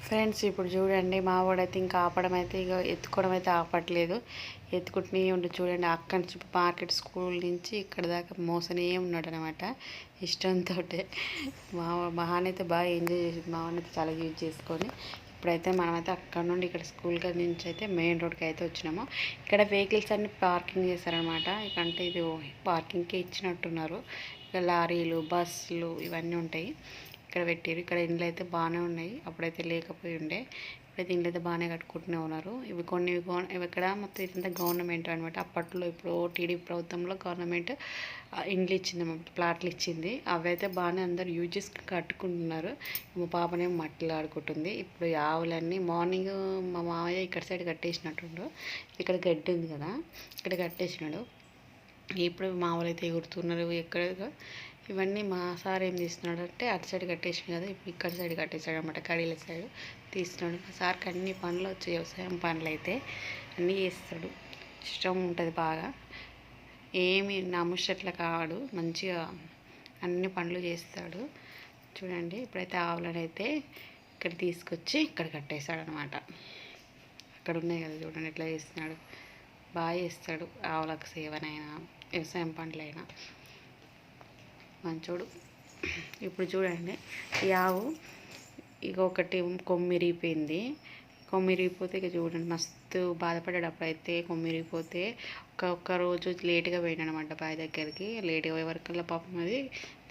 Friends ఇప్పుడు చూడండి మా వాడైతే ఇంకా ఆపడం అయితే ఇక ఎత్తుకోవడం అయితే ఆపట్లేదు. ఎత్తుకుంటూనే ఉండి చూడండి అక్కడి నుంచి మార్కెట్ స్కూల్ నుంచి ఇక్కడ దాకా మోసనే ఉన్నాడు అనమాట ఇష్టంతో. మా మహాన్ అయితే బాగా ఎంజాయ్ చేసింది. మా వాడిని అయితే చాలా యూజ్ చేసుకొని ఇప్పుడైతే మనమైతే అక్కడ నుండి ఇక్కడ స్కూల్ నుంచి అయితే మెయిన్ రోడ్కి అయితే వచ్చినాము. ఇక్కడ వెహికల్స్ అన్ని పార్కింగ్ చేశారనమాట. ఇకంటే ఇది పార్కింగ్కి ఇచ్చినట్టున్నారు. ఇక లారీలు బస్సులు ఇవన్నీ ఉంటాయి ఇక్కడ పెట్టారు. ఇక్కడ ఇండ్లు అయితే బాగానే ఉన్నాయి, అప్పుడైతే లేకపోయి ఉండే. ఇప్పుడైతే ఇండ్లు అయితే బాగానే కట్టుకుంటూనే ఉన్నారు. ఇవి కొన్ని ఇవి ఇక్కడ మొత్తం ఇదంతా గవర్నమెంట్ అనమాట. అప్పట్లో ఇప్పుడు టీడీపీ ప్రభుత్వంలో గవర్నమెంట్ ఇండ్లు ఇచ్చింది అన్నమాట, ప్లాట్లు ఇచ్చింది. అవి అయితే బాగానే అందరు యూజ్ చేసి కట్టుకుంటున్నారు. మా పాపనేమో మట్టిలో ఆడుకుంటుంది. ఇప్పుడు ఆవులన్నీ మార్నింగ్ మా మామయ్య ఇక్కడ సైడ్ కట్టేసినట్టుండు, ఇక్కడ గడ్డి ఉంది కదా ఇక్కడ కట్టేసినాడు. ఇప్పుడు మామూలు అయితే ఎగురుతున్నారు ఎక్కడ. ఇవన్నీ మా సార్ ఏం తీస్తున్నాడు అంటే అటు సైడ్ కట్టేసాడు కదా, ఇప్పుడు ఇక్కడ సైడ్ కట్టేసాడు అనమాట, కడీల సైడ్ తీస్తున్నాడు. మా సార్కి అన్ని పనులు వచ్చాయి, వ్యవసాయం పనులు అయితే అన్నీ చేస్తాడు, ఇష్టం ఉంటుంది బాగా. ఏమి నమ్ముషట్ల కాడు, మంచిగా అన్ని పనులు చేస్తాడు. చూడండి ఇప్పుడైతే ఆవులను అయితే ఇక్కడ తీసుకొచ్చి ఇక్కడ కట్టేశాడు అనమాట. అక్కడ ఉన్నాయి కదా చూడండి ఎట్లా చేస్తున్నాడు, బాగా చేస్తాడు. ఆవులకు సేవనైనా వ్యవసాయం పనులైనా మంచోడు. ఇప్పుడు చూడండి ఈ ఆవు ఇక ఒకటి కొమ్మిరిగిపోయింది. కొమ్మిరిగిపోతే ఇక చూడండి మస్తు బాధపడ్డాడు. అప్పుడైతే కొమ్మిరిగిపోతే ఒక్క రోజు లేట్గా పోయాడు అనమాట బావి దగ్గరికి. లేట్గా పోయే వరకల్లా పాపం అది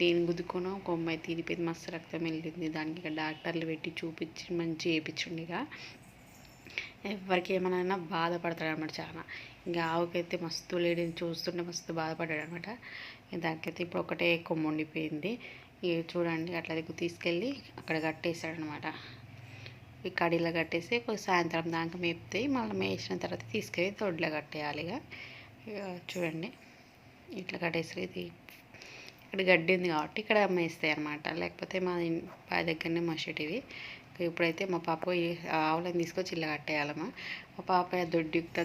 దీన్ని గుద్దుకొని కొమ్మ అయితే తీరిపోయింది, మస్తు రక్తం వెళ్ళింది. దానికి ఇక డాక్టర్లు పెట్టి చూపించి మంచి చేయించండి. ఇక ఎవరికి ఏమైనా బాధపడతాడు అనమాట చాలా. ఇంకా ఆవుకైతే మస్తు లేడీని చూస్తుంటే మస్తు బాధపడ్డాడు అనమాట. దానికైతే ఇప్పుడు ఒకటే కొమ్ము ఉండిపోయింది. ఇక చూడండి అట్లా తీసుకెళ్ళి అక్కడ కట్టేశాడు అనమాట. ఈ కడీలో కట్టేసి కొంచెం సాయంత్రం దాకా మేపుతాయి, మళ్ళీ మేసిన తర్వాత తీసుకెళ్ళి దొడ్లో కట్టేయాలి. ఇక చూడండి ఇట్లా కట్టేసి ఇది ఇక్కడ గడ్డి ఉంది కాబట్టి ఇక్కడ మేస్తాయి అనమాట, లేకపోతే మా బావి దగ్గరనే మసటివి. ఇప్పుడైతే మా పాప ఆవులను తీసుకొచ్చి ఇలా కట్టేయాలమ్మా. మా పాప దొడ్డుకుతా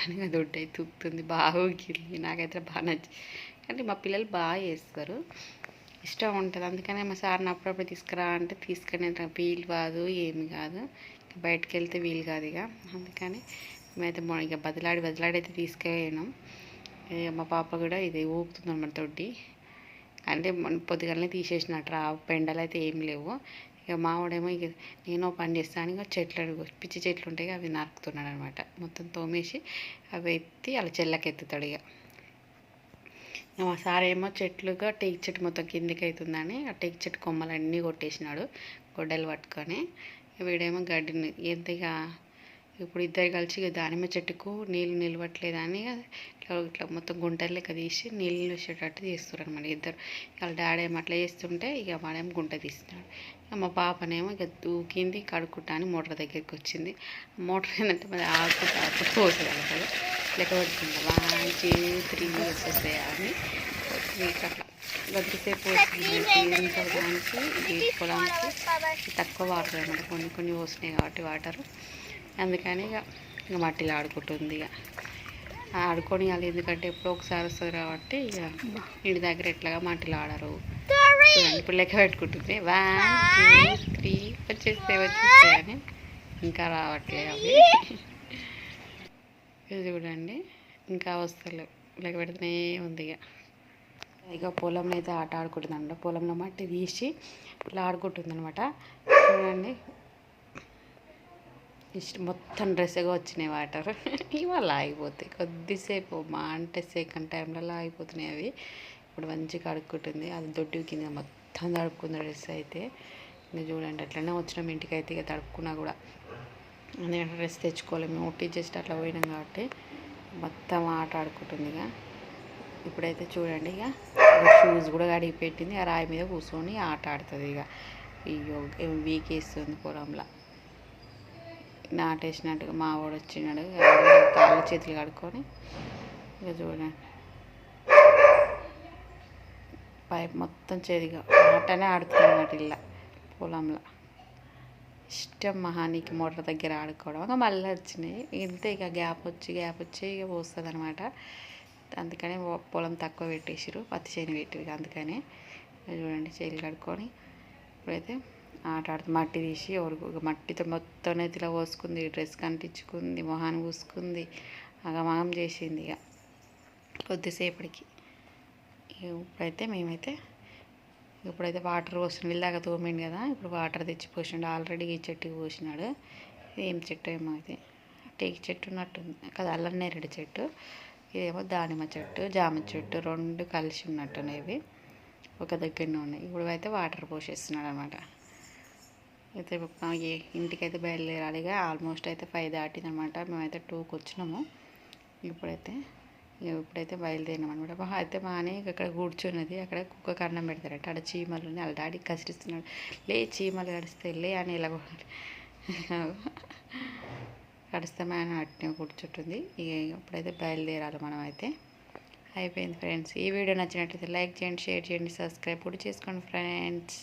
అని దొడ్డు అయితే తూకుతుంది, బాగా ఊకింది. నాకైతే బాగా నచ్చింది. కానీ మా పిల్లలు బాగా చేస్తారు, ఇష్టం ఉంటుంది. అందుకనే మా సార్ని అప్పుడప్పుడు తీసుకురా అంటే తీసుకునే వీలు కాదు, ఏమి కాదు, బయటకు వెళ్తే వీలు కాదు. ఇక అందుకని మేమైతే ఇక బదిలాడి అయితే తీసుకెళ్ళాం. మా పాప కూడా ఇది ఊపుతుంది అన్నమాట దొడ్డి. అంటే పొద్దుగాలనే తీసేసినట్టు పెండలు అయితే ఏం లేవు. ఇక మావాడేమో ఇక నేను పని చేస్తాను, ఇక చెట్లు పిచ్చి చెట్లు ఉంటాయి అవి నరుకుతున్నాడు అనమాట. మొత్తం తోమేసి అవి ఎత్తి అలా చెల్లకి ఎత్తుతాడు. ఇక మా సార్ ఏమో చెట్లుగా టేక్ చెట్టు మొత్తం కిందికి అవుతుందని ఆ టేక్ చెట్టు కొమ్మలన్నీ కొట్టేసినాడు గొడ్డలు పట్టుకొని. వీడేమో గడ్డిని ఎంతగా ఇప్పుడు ఇద్దరు కలిసి ఇక దానిమ్మ చెట్టుకు నీళ్ళు నిలవట్లేదని ఇట్లా మొత్తం గుంటలు లెక్క తీసి నీళ్ళు వచ్చేటట్టు తీస్తారు అనమాట ఇద్దరు. వాళ్ళ డాడీ ఏమో అట్లా చేస్తుంటే ఇక వాడేమో గుంట తీస్తున్నాడు. మా పాపనేమో ఇక దూకింది కడుక్కుంటా అని మోటార్ దగ్గరికి వచ్చింది. మోటార్ ఏంటంటే మరి ఆకు పోతుంది కదా, లెక్క పెట్టుకుంటా 1 2 3 వచ్చేస్తాయి అని అట్లా కొద్దిసేపు వచ్చింది. దానికి పొలానికి తక్కువ వాటర్ అనమాట, కొన్ని వస్తున్నాయి కాబట్టి వాటరు. అందుకని ఇక మట్టిలో ఆడుకుంటుంది. ఇక ఆడుకొని వాళ్ళు ఎందుకంటే ఎప్పుడో ఒకసారి వస్తుంది కాబట్టి ఇక ఇంటి దగ్గర ఎట్లాగా మట్టిలో ఆడరు. ఇప్పుడు లెక్క పెట్టుకుంటుంది 1 2 3 వచ్చేస్తాయి అని, ఇంకా రావట్లేదు అవి. ఇది చూడండి ఇంకా వస్తలేవు, లెక్క పెడుతూనే ఉంది. ఇక పొలంలో అయితే ఆట ఆడుకుంటుందంట, పొలంలో మట్టి తీసి ఇట్లా ఆడుకుంటుంది అనమాట. చూడండి మొత్తం డ్రెస్గా వచ్చినాయి వాటర్. ఇవాళ ఆగిపోతాయి కొద్దిసేపు, మా అంటే సెకండ్ టైంలలో ఆగిపోతున్నాయి అవి. ఇప్పుడు మంచిగా అడుక్కుంటుంది, అది దొడ్డి కింద మొత్తం తడుపుకుంది డ్రెస్ అయితే. ఇంకా చూడండి అట్లనే వచ్చినాం ఇంటికి అయితే. ఇక తడుపుకున్నా కూడా ఎందుకంటే డ్రెస్ తెచ్చుకోలేము, ఒట్టి జస్ట్ అట్లా పోయినాం కాబట్టి మొత్తం ఆట ఆడుకుంటుంది. ఇక ఇప్పుడైతే చూడండి ఇక షూస్ కూడా కడిగి పెట్టింది, ఆ రాయి మీద కూర్చొని ఆట ఆడుతుంది. ఇక అయ్యో వీకేస్తుంది పొలంలో నాటేసినట్టుగా. మా వాడు వచ్చినాడు కాళ్ళు చేతులు కడుక్కొని ఇక చూడండి పైప్ మొత్తం చేదిగా ఆటనే ఆడుతుంది అన్నమాట. ఇలా పొలంలో ఇష్టం మహానికి మోటార్ దగ్గర ఆడుకోవడం. ఇక మళ్ళీ వచ్చినాయి ఇంతే, ఇక గ్యాప్ వచ్చి ఇక పోస్తుంది అనమాట. అందుకని పొలం తక్కువ పెట్టేసారు, పత్తి చేను పెట్టి. అందుకని చూడండి చేతులు కడుక్కొని ఇప్పుడైతే ఆట ఆడుతూ మట్టి తీసి మట్టితో మొత్తం నెత్తిలో పోసుకుంది, డ్రెస్ కంటించుకుంది, మొహాన్ని పూసుకుంది, అగమాగం చేసింది. ఇక కొద్దిసేపటికి ఇప్పుడైతే వాటర్ పోసిన ఇల్లాగా తోమిండు కదా, ఇప్పుడు వాటర్ తెచ్చి పోసిండు. ఆల్రెడీ ఈ చెట్టుకి పోసినాడు. ఏం చెట్టు ఏమో ఇది, టేకు చెట్టు ఉన్నట్టుంది కదా, అల్లం నేరేడు చెట్టు. ఇదేమో దానిమ్మ చెట్టు, జామ చెట్టు, రెండు కలిసి ఉన్నట్టున్నాయి. ఇవి ఒక దగ్గరనే ఉన్నాయి. ఇప్పుడు అయితే వాటర్ పోసేస్తున్నాడు అనమాట. అయితే ఇంటికైతే బయలుదేరాలి. ఇక ఆల్మోస్ట్ అయితే 5 దాటింది అనమాట. మేమైతే 2కి వచ్చినాము. ఇప్పుడైతే బయలుదేరినాం అనమాట. అయితే మానే అక్కడ కూర్చున్నది. అక్కడ కుక్కకు అన్నం పెడతారట. అక్కడ చీమలు వాళ్ళ డాడీ కసిరిస్తున్నాడు. లే చీమలు కడిస్తే లే అని ఇలా కడుస్తామే అని అట్నే కూర్చుంటుంది. ఇక ఇప్పుడైతే బయలుదేరాలి మనం అయితే. అయిపోయింది ఫ్రెండ్స్. ఈ వీడియో నచ్చినట్లయితే లైక్ చేయండి, షేర్ చేయండి, సబ్స్క్రైబ్ కూడా చేసుకోండి ఫ్రెండ్స్.